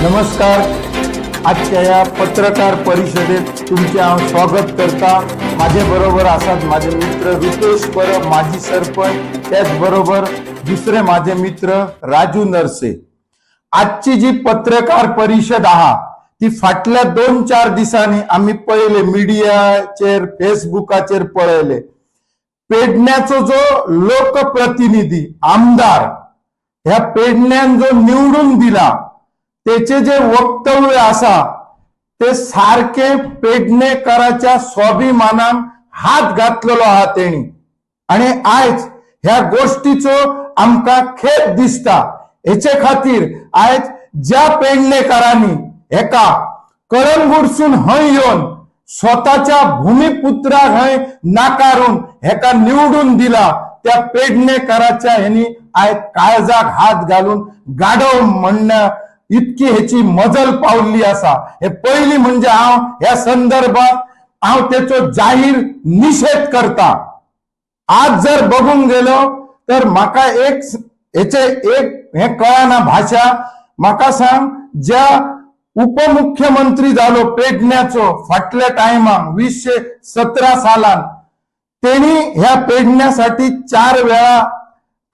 नमस्कार. आजच्या या पत्रकार परिषदेत तुमचे स्वागत करता. माझे बरोबर असतात माझे मित्र रुपेश परब माजी सरपंच, त्याचबरोबर दुसरे माझे मित्र राजू नरसे. आजची जी पत्रकार परिषद ती फाटल्या 2-4 दिवसांनी आम्ही पहिले मीडियाचेर फेसबुकाचेर पळयले. पेडण्याचो जो लोकप्रतिनिधी आमदार ह्या पेडण्यान जो निवडून दिला त्याचे जे वक्तव्य असा ते सारखे पेडणेकराच्या स्वाभिमानान हात घातलेलो आहा तेणी. आणि आज ह्या गोष्टीचो आमका खेद दिसता. हेचे खातीर आज ज्या पेडणेकरांनी एका कळंगूटसून हय येवन स्वतःच्या भूमिपुत्राक हय नाकारून हेका निवडून दिला त्या पेडणेकराच्या ह्यांनी आज काळजाक हात घालून गाढव म्हणण्या इतकी ह्याची मजल पावली असा. हे पहिली म्हणजे या संदर्भात त्याचो जाहीर निषेध करता. आज जर बघून गेलो तर माका एक हे कळना भाषा. माका सांग, ज्या उपमुख्यमंत्री झालो पेडण्याचो फाटल्या टायमाक 2017 सालान त्यांनी ह्या पेडण्यासाठी 4 वेळा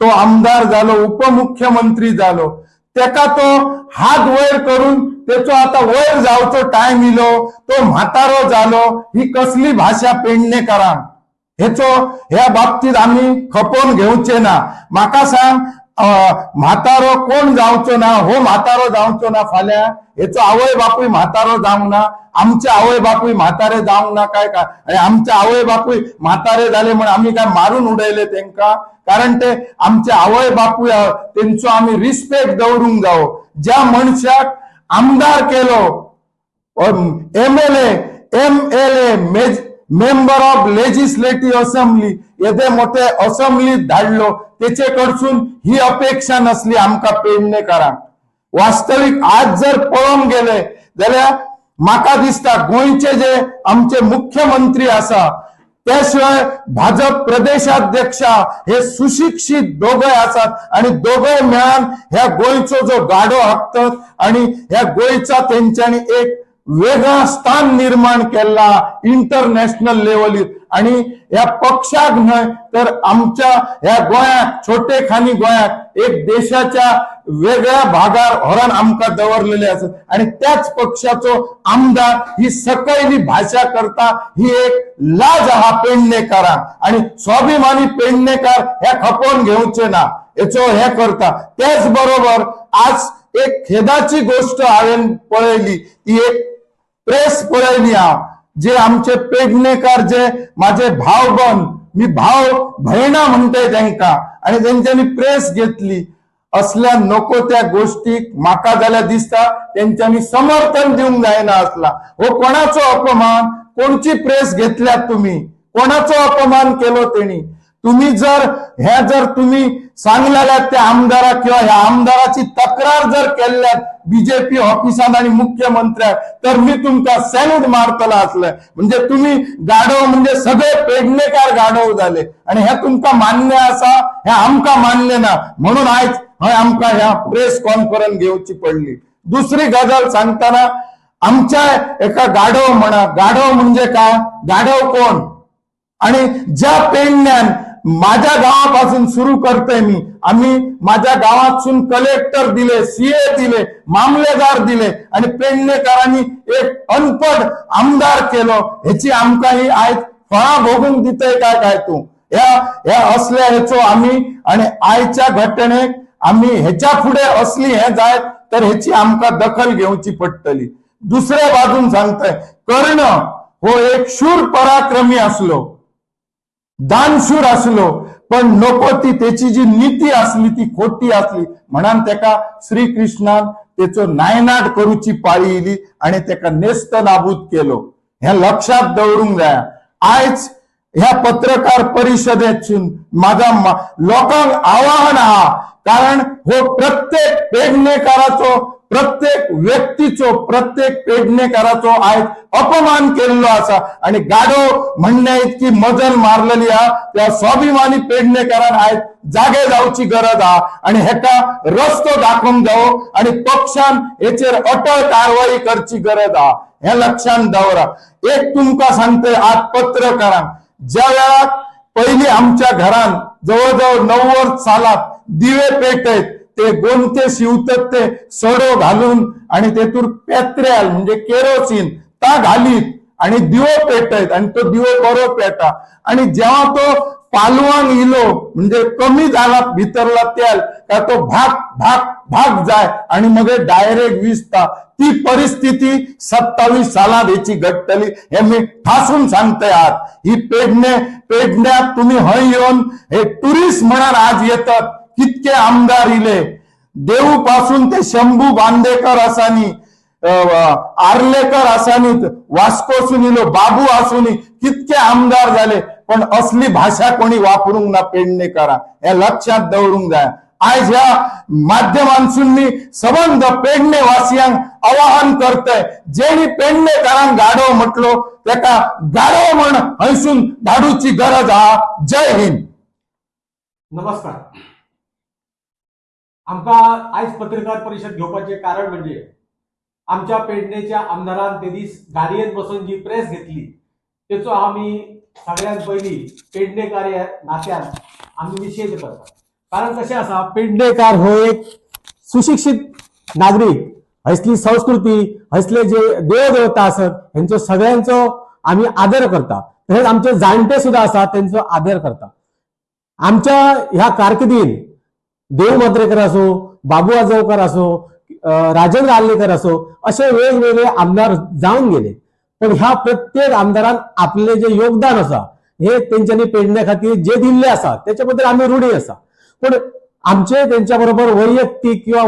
तो आमदार झालो, उपमुख्यमंत्री झालो. त्याका तो हात वयर करून त्याचो आता वयर जावचो टाइम इलो, तो म्हातारो झालो. ही कसली भाषा पेडणेकरांक? ह्या बाबतीत आम्ही खपोवन घेवचे ना. माका सांग, म्हातारो कोण जावचो ना, हो म्हातारो जावचो ना फाल्या? हेचो आवय बापूय म्हातारो जावंक ना, आमचे आवय बापूय म्हातारे जावंक ना काय? आणि आमचे आवय बापूय म्हातारे झाले म्हणून आम्ही काय मारून उडयले त्यांका? कारण ते आमचे आवय बापूय त्यांचो आम्ही रिस्पेक्ट दवरूंक जावो. ज्या मनशाक आमदार केलो, MLA member of legislative assembly येदे मोठे असेंब्लीत धाडलो, त्याचे कडसून ही अपेक्षा नसली आमका पेडणेकरांक. वास्तविक आज जर पळोवंक गेले जाल्यार माका दिसता गोंयचे जे आमचे मुख्यमंत्री असा, त्याशिवाय भाजप प्रदेशाध्यक्ष हे सुशिक्षित दोघे असतात आणि दोघे मिळून ह्या गोंयचो जो गाडो हाकतात आणि ह्या गोंयचा त्यांच्यानी एक वेगळा स्थान निर्माण केला इंटरनॅशनल लेवलीत. आणि या पक्षाक न्हय तर आमच्या ह्या गोंयात, छोटेखानी गोंयात एक देशाच्या वेगळ्या भागार व्हरून आमका दवरलेले असत. आणि त्याच पक्षाचो आमदार ही सकयली भाषा करता, ही एक लाज पेडणेकरांक. आणि स्वाभिमानी पेडणेकर ह्या खपोवन घेवचे ना, याचो हे करता. त्याच बरोबर आज एक खेदाची गोष्ट हांवें पळयली, ती एक प्रेस पळयली जे आमचे पेडणेकर, जे माझे भाव बंद, मी भाव भयणा म्हणते त्यांका, आणि त्यांच्यानी प्रेस घेतली. असल्या नको त्या गोष्टीक माका जाल्यार दिसता त्यांच्यानी समर्थन दिवंक जायना असला. हो कोणाचो अपमान? कोणची प्रेस घेतल्यात तुम्ही? कोणाचो अपमान केलो त्यांनी? तुम्ही जर तुम्ही सांगलेल्या त्या आमदाराक किंवा ह्या आमदाराची तक्रार जर केल्यात बीजेपी ऑफिसात आणि मुख्यमंत्र्याक, तर मी तुमका सॅल्यूट मारतला असलं. म्हणजे तुम्ही गाढव, म्हणजे सगळे पेडणेकार गाढव झाले आणि हे तुमका मान्य असा, हे आमका मान्य ना. म्हणून आज आमका ह्या प्रेस कॉन्फरन्स घेवची पडली. दुसरी गजाल सांगताना आमच्या एका गाढव म्हणा, गाढव म्हणजे काय? गाढव कोण? आणि ज्या पेडण्यान माझ्या गावापासून सुरू करतोय मी, आम्ही माझ्या गावातून कलेक्टर दिले, CA दिले, मामलेदार दिले आणि पेडणेकरांनी एक अनपढ आमदार केलो. ह्याची आमका ही आज फळा भोगून दितय काय तू? या असल्या ह्याचो आम्ही, आणि आजच्या घटनेक आम्ही ह्याच्या पुढे असली हे जाय तर ह्याची आमका दखल घेऊची पडटली. दुसऱ्या बाजून सांगताय, कर्ण हो एक शूर पराक्रमी असलो, दानशूर असलो, पण नको ती त्याची जी नीती असली ती खोटी असली म्हणून त्याका श्रीकृष्णान त्याचो नायनाट करूची पाळी इली आणि त्याका नेस्त नाबूद केलो. हे लक्षात दवरूंक जाय. आज ह्या पत्रकार परिषदेतून माझा लोकांक आवाहन कारण हो प्रत्येक पेडणेकाराचो, प्रत्येक व्यक्तीचो प्रत्येक पेडणेकाराचो आयज अपमान केल्लो आसा आणि गाडो म्हणण्या इतकी मजल मारलेली हा त्या स्वाभिमानी पेडणेकारान आयज जागे जावची गरज हा आणि हेका रस्तो दाखोवंक जावो आणि पक्षान हेचेर अटळ कारवाई करची गरज हा, हे लक्षात दवरा। एक तुमका सांगते आज पत्रकारांक, ज्या वेळाक पहिली आमच्या घरान जवळजवळ 90 सालात दिवे पेटयत ते गोंते शिवतात ते सडो घालून आणि तेतून पेत्र्याल म्हणजे केरोसिन ता घालीत आणि दिवो पेटयत आणि तो दिवो बरो पेटा आणि जेव्हा तो पालवान इलो म्हणजे कमी झाला भितरला तेल का तो भाग भाग भाग जाय आणि मग डायरेक्ट विजता। ती परिस्थिती 27 सालात याची घडतली हे मी ठासून सांगते। आज ही पेडण्यात तुम्ही हय येऊन हे टुरिस्ट म्हणून आज येतात, कितके आमदार इले देऊ पासून ते शंभू बांदेकर असानी, आर्लेकर असानी, वास्कोसून इलो बाबू आसुनी कितके आमदार झाले, पण असली भाषा कोणी वापरूंक ना पेडणेकारा, हे लक्षात दवरूंक जाय। आज ह्या माध्यमांसून सबंध पेडणे वासियांक आवाहन करतय, जेणी पेडणेकारांक गाडो म्हटलो त्याका गाडो म्हण हयसून धाडूची गरज हा। जय हिंद। नमस्कार। आमका आज पत्रकार परिषद घेवपाचे कारण म्हणजे आमच्या पेडणेच्या आमदारान ते दीस गाडयेत बसून जी प्रेस घेतली त्याचो आम्ही सगळ्यात पहिली पेडणेकार या नात्यान आम्ही निषेध करता। कारण कशें आसा, पेडणेकार हो एक सुशिक्षित नागरिक, हयसली संस्कृती, हयसले जे देवदेवता आसत हेंचो सगळ्यांचो आम्ही आदर करता। तशेंच आमचे जाणटे सुद्धा आसा तेंचो आदर करता। आमच्या ह्या कारकिर्दीन देव मात्रेकर असो, बाबू आजगावकर असो, राजेंद्र आर्लेकर असो, असे वेगवेगळे आमदार जाऊन गेले, पण ह्या प्रत्येक आमदारान आपले जे योगदान असा हे त्यांच्यानी पेडण्या खातीर जे दिल्ले असा त्याच्याबद्दल आम्ही ऋणी असा। पण आमचे त्यांच्या बरोबर वैयक्तिक किंवा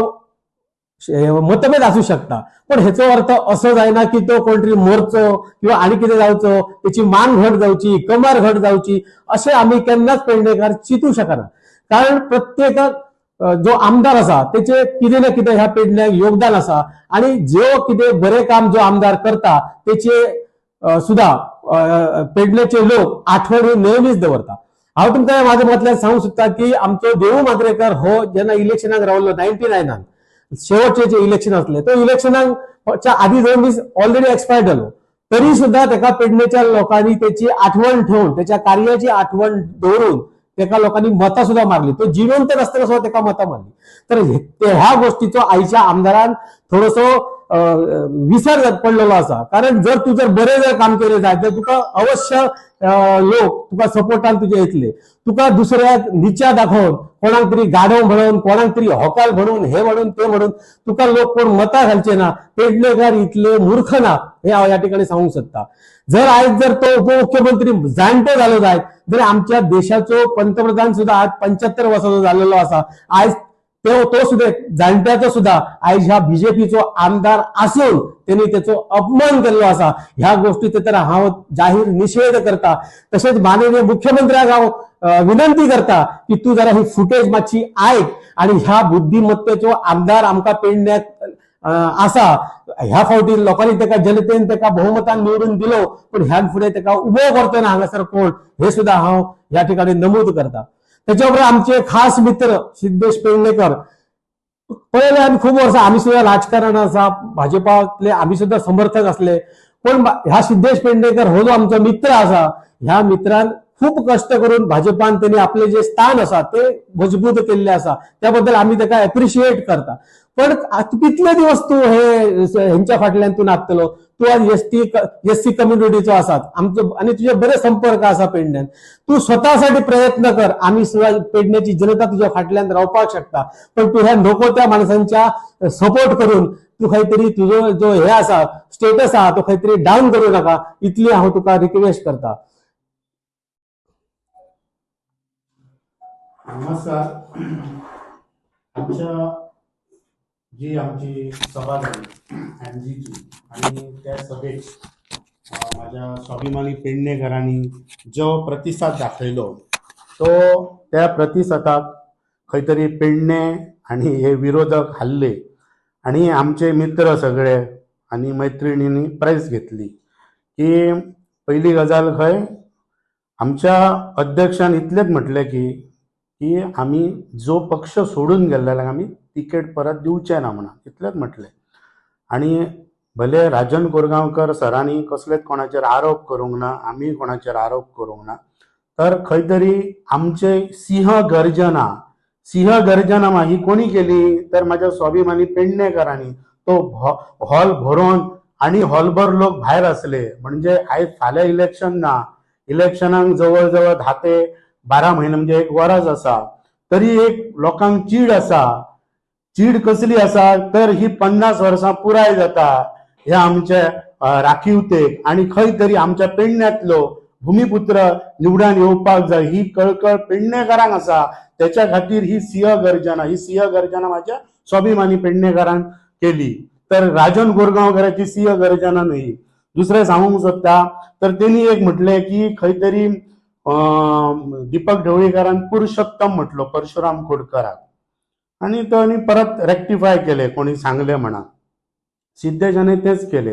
मतभेद असू शकता, पण हेचो अर्थ असो जायना की तो कोणतरी मोरचो किंवा आणि कितें जावचो, त्याची मान घट जावची, कमर घट जावची असे आम्ही केन्नाच पेडणेकार चिंतू शकना। कारण प्रत्येकाक जो आमदार असा त्याचे कितें ना कितें ह्या पेडण्याक योगदान असा आणि जो कितें बरे काम जो आमदार करता त्याचे सुद्धा पेडण्याचे लोक आठवणी नेहमीच दवरता। हांव तुमकां माझ्या मतल्यान सांगू सोदता की आमचो देवू मात्रेकर हो जेन्ना इलेक्शनाक रावलो 99 शेवटचे जे इलेक्शन असले तो इलेक्शनाच्या आधी 2 दीस ऑलरेडी एक्सपायर्ड झालो, तरी सुद्धा त्याका पेडणेच्या लोकांनी त्याची आठवण ठेवून त्याच्या कार्याची आठवण दवरून त्याका लोकांनी मतां सुद्धा मारली। तो जिवंत नसताना सुद्धा त्याका मतां मारली। तर ह्या गोष्टीचो आयच्या आमदारान थोडोसो विसर पडलेलो असा। कारण जर तू जर बरे जर काम केले जाय तर तुका अवश्य लोक तुका सपोर्टान तुजे येतले। तुका दुसऱ्याक निचा दाखवून कोणाक तरी गाडव म्हणून, कोणाक तरी हॉकाल म्हणून, हे म्हणून ते म्हणून तुका लोक कोण मतां घालचे ना। पेडणेकार इतले मूर्ख ना हे हांव या ठिकाणी सांगू शकता। जर आज जर तो उपमुख्यमंत्री जाणटो झालो जायत जर आमच्या देशाचो पंतप्रधान सुद्धा आज 75 वर्साचो झालेलो असा, आज तो सुद्धा जाणट्याचो सुद्धा आज ह्या बीजेपीचो आमदार असून त्यांनी त्याचो अपमान केल्लो असा। ह्या गोष्टीचो तर हांव जाहीर निषेध करता। तसेच माननीय मुख्यमंत्र्याक हांव विनंती करता की तू जरा ही फुटेज मातशी आयक आणि ह्या बुद्धिमत्तेचो आमदार आमकां पेडण्याक आसा। ह्या फावटी लोकांनी त्याका जनतेन त्याका बहुमतान निवडून दिलो, पण ह्या फुडें त्याका उबो करतना हांगासर कोण हे सुद्धा हांव या ठिकाणी नमूद करता। त्याच्याबरोबर आमचे खास मित्र सिद्धेश पेडणेकर, पहिले आम्ही खूप वर्ष आम्ही सुद्धा राजकारण असा भाजपातले आम्ही सुद्धा समर्थक असले, पण ह्या सिद्धेश पेडणेकर हो जो आमचा मित्र असा ह्या मित्रान खूप कष्ट करून भाजपान त्यांनी आपले जे स्थान असा ते मजबूत केले असा, त्याबद्दल आम्ही त्याका अप्रिशिएट करता। पण कितले दिवस तू हे ह्यांच्या फाटल्यान तू नाचतलो? तू आज एससी कम्युनिटीचो आसात आमचो आणि तुझे बरे संपर्क असा पेडण्यान, तू स्वतःसाठी प्रयत्न कर। आम्ही सुद्धा पेडण्याची जनता तुझ्या फाटल्यान रावपाक शकता, पण तू ह्या नको त्या माणसांच्या सपोर्ट करून तू काहीतरी तुझो जो हे असा स्टेटस हा तो काहीतरी डाऊन करू नका, इतली हांव तुका रिक्वेस्ट करता। नमस्कार। आमची सभा झाली एमजीची आणि त्या सभेत माझ्या स्वाभिमानी पेडणेकरांनी जो प्रतिसाद दाखयलो तो त्या प्रतिसादाक खंय तरी पेडणे आणि हे विरोधक हल्ले आणि आमचे मित्र सगळे आणि मैत्रिणींनी प्राइज घेतली की पहिली गजाल खंय आमच्या अध्यक्षान इतलेच म्हटले की की आम्ही जो पक्ष सोडून गेल्ल्याक आम्ही तिकीट परत दिवचे ना म्हणून इतलेच म्हटले. आणि भले राजन कोरगांवकर सरांनी कसलेच कोणाचेर आरोप करूंक ना, आम्ही कोणाचेर आरोप करूंक ना, तर खंय तरी आमचे सिंह गर्जना ही कोणी केली तर माझ्या स्वाभिमानी पेडणेकरांनी. तो हॉल भरोन आणि हॉलभर लोक भायर असले. म्हणजे आयज फाल्यां इलेक्शन ना, इलेक्शनाक जवळ जवळ 10 ते 12 म्हयने म्हणजे 1 वर्स असा, तरी एक लोकांक चीड असा. चीड कसली असा तर ही 50 वर्सां पुराय जाता ह्या आमच्या राखीवतेक आणि खंय तरी आमच्या पेडण्यांतलो भूमिपुत्र निवडान येवपाक जाय ही कळकळ पेडणेकारांक आसा. त्याच्या खातीर ही सिंह गर्जना माझ्या स्वाभिमानी पेडणेकारांक केली. तर राजन कोरगांवकरांची सिंह गर्जना न्हय. दुसरें सांगूंक सोदता तर त्यांनी एक म्हटले की खंय तरी दीपक ढवळीकरान पुरुषोत्तम म्हटलो परशुराम खोडकराक आणि त्यांनी परत रेक्टिफाय केले कोणी सांगले म्हणा. सिद्धेशाने तेच केले.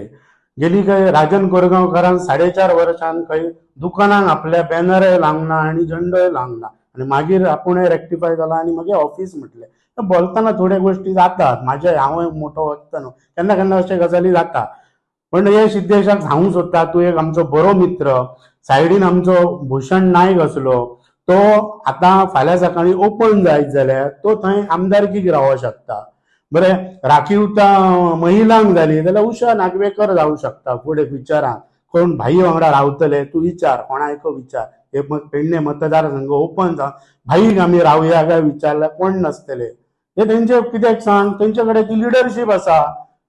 गेली काय राजन कोरगांवकरान 4.5 वर्षांन खंय दुकानांक आपल्या बॅनर लावना आणि झेंडोय लावना आणि मागीर आपुणूय रेक्टिफाय जाला आणि मागीर ऑफिस म्हटले. बोलताना थोड्या गोष्टी जातात. हांव मोठो वचता न्हू, केन्ना केन्ना अशे गजाली जाता. पण हे सिद्धेशाक सांगूंक सोदता तूं एक आमचो बरो मित्र. सायडीन आमचो भूषण नायक असलो तो आतां फाल्यां सकाळी ओपन जायत जाल्यार तो थंय आमदारकीक रावूंक शकता. बरें, राखीवता महिलांक जाली जाल्यार उषा नागवेकर जावंक शकता फुडें फ्युचरान. कोण भाई वांगडा रावतले तूं विचार, कोणाक विचार. हे पेडणे मतदारसंघ ओपन जावन भाईक आमी रावया काय विचारल्यार कोण नसतले. हे तेंचे कित्याक सांग, तेंचे कडेन ती लिडरशीप आसा.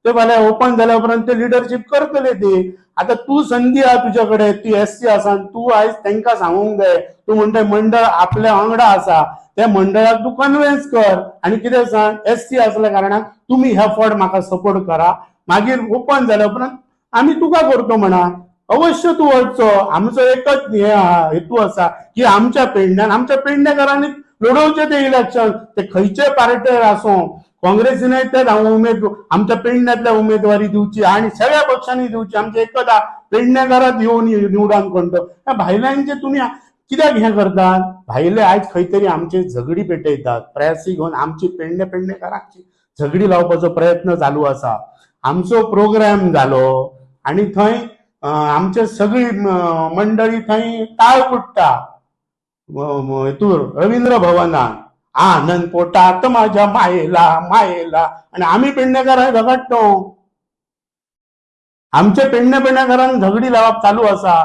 ते फाल्यां ओपन जाल्या उपरांत ते लिडरशीप करतले ती. आता तू संधी आहा तुझ्या कडेन, ती एससी आसा, तू आयज तांकां सांगूंक जाय. तू म्हणटा मंडळ आपल्या वांगडा आसा, त्या मंडळाक तू कन्वेन्स कर आणि कितें सांग एससी असल्या कारणान तुम्ही ह्या फावट म्हाका सपोर्ट करा. मागीर ओपन जाल्या उपरांत आमी तुका करतो म्हणा. अवश्य तू वचचो. आमचो एकच हेतू आसा की आमच्या पेडणेकारांनी लढोवचे ते इलेक्शन. ते खंयचे पार्टेर आसूं, काँग्रेसीनय ते आमच्या पेडण्यातल्या उमेदवारी दिवची आणि सगळ्या पक्षांनी दिवची. आमचे एकच पेडणेकारात येवन निवडान करतो. त्या भायल्यांचे तुम्ही कित्याक हें करतात? भायले आयज खंय तरी आमची झगडी पेटयतात. प्रयासी घेवन आमची पेडणेकारांची झगडी लावपाचो प्रयत्न चालू आसा. आमचो प्रोग्राम जालो आणि थंय आमचे सगळी मंडळी थंय ताळ पुट्टा रवींद्र भवनान आनंद पोटात माझ्या मायेला आणि आम्ही पेडणेकार झगडतो. आमच्या पेडणेकारांक झगडी लावप चालू आसा.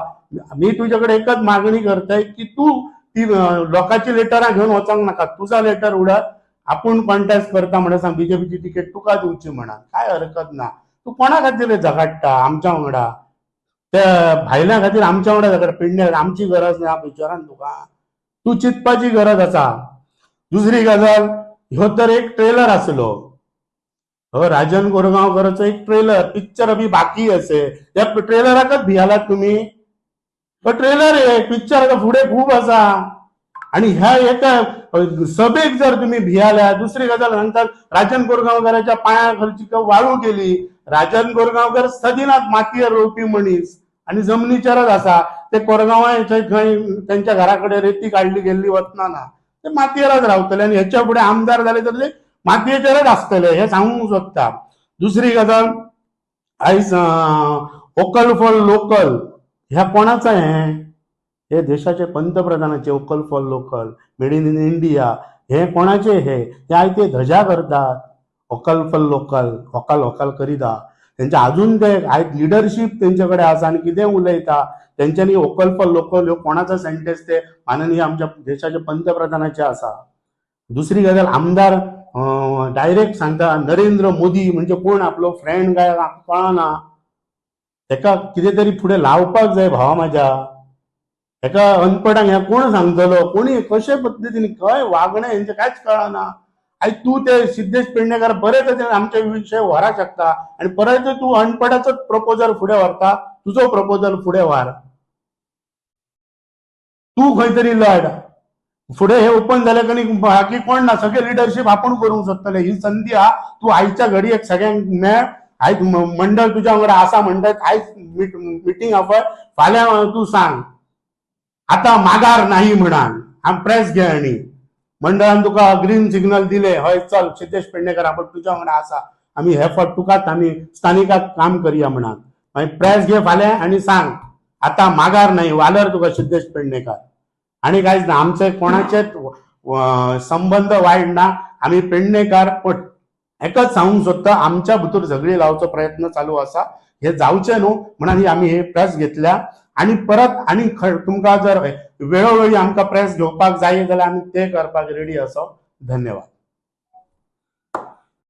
मी तुझ्याकडे एकच मागणी करताय की तू ती लोकांची लेटरां घेऊन वचोंक नाका. तुझा लेटर उडत, आपूण कॉन्टेस्ट करता म्हणून सांग बीजेपीची तिकेट तुका दिवची म्हणा. काय हरकत ना. तू कोणा खातीर झगडटा आमच्या वांगडा? त्या भायल्या खातीर आमच्या वांगडा झगड. पेडणे आमची गरज ना विचारान तुका. तू चिंतपाची गरज आसा. दुसरी गजाल, ह्यो तर एक ट्रेलर आसलो. राजन कोरगांवकरचो एक ट्रेलर पिक्चर अभी बाकी असे. त्या ट्रेलराकच भियालात तुम्ही. तो ट्रेलर आहे, पिक्चर फुडें खूप आसा. आणि ह्या एका सभेक जर तुम्ही भियाल्या. दुसरी गजाल सांगतात राजन कोरगांवकरांच्या पायाखालची वाळू गेली. राजन कोरगांवकर सदिनाच मातयेर रोवपी मनीस आणि जमनीचेरच आसा. ते कोरगांवाचे खंय त्यांच्या घराकडे रेती काढली गेल्ली वतना ना, ते मातयेरच रावतले आणि ह्याच्या पुढे आमदार झाले तर ते मातयेचेरच आसतले. हे सांगूंक सोदता. दुसरी गजाल, आयज वोकल फॉर लोकल ह्या कोणाचं हे देशाचे पंतप्रधानाचे vocal for local, made in India हे कोणाचे हे आयज ते धजा करतात. वोकल फॉर लोकल, वोकल करीता. त्यांच्या अजून ते आयज लिडरशीप त्यांच्याकडे आसा आणि कितें उलयता. त्यांच्यानी वोकल फॉर लोकल ह्यो कोणाचो सेंटेन्स ते माननीय आमच्या देशाचे पंतप्रधानाचे आसा. दुसरी गजाल, आमदार डायरेक्ट सांगता नरेंद्र मोदी म्हणजे कोण, आपलो फ्रेंड काय कळना. तेका कितें तरी फुडें लावपाक जाय भावा माझ्या. एका अनपडांक ह्या कोण सांगतलो, कोणी कशे पद्दतीन खंय वागणें हेंचें कांयच कळना. आयज तू ते सिद्धेश पेडणेकर बरे तरेन आमचे विशय व्हरा शकता आणि परत तू अनपडाचोच प्रपोजल फुडें व्हरता. तुजो प्रपोजल फुडें व्हर. तू खंय तरी लढ. फुडें हे ओपन जालें की बाकी कोण ना, सगळे लिडरशिप आपण करूंक सोदतले. ही संधी हा, तू आयच्या घडयेक सगळ्यांक मेळ. आयज मंडळ तुज्या वांगडा आसा म्हणटात, आयज मिटींग आपय, फाल्यां तू सांग आता माघार नाही म्हणान. प्रेस घे आनी मंडळान तुका ग्रीन सिग्नल दिले, हय चल सिद्धेश पेडणेकर आपण तुज्या वांगडा आसा, आमी हे फावट तुकाच आमी स्थानिकात काम करया म्हणान. मागीर प्रेस घे फाल्यां आनी सांग आता माघार नाही, वालर तुका सिद्धेश पेडणेकर. आणि कांयच ना, आमचे कोणाचेच संबंध वायट ना. आम्ही पेडणेकार, पण एकच सांगूंक सोदता, आमच्या भितर झगडी लावचो प्रयत्न चालू आसा. हे जावचे न्हू म्हणून आम्ही हे प्रेस घेतल्या. आणि परत आणि तुमकां जर वेळोवेळी आमकां प्रेस घेवपाक जाय जाल्यार आमी ते करपाक रेडी आसा. धन्यवाद.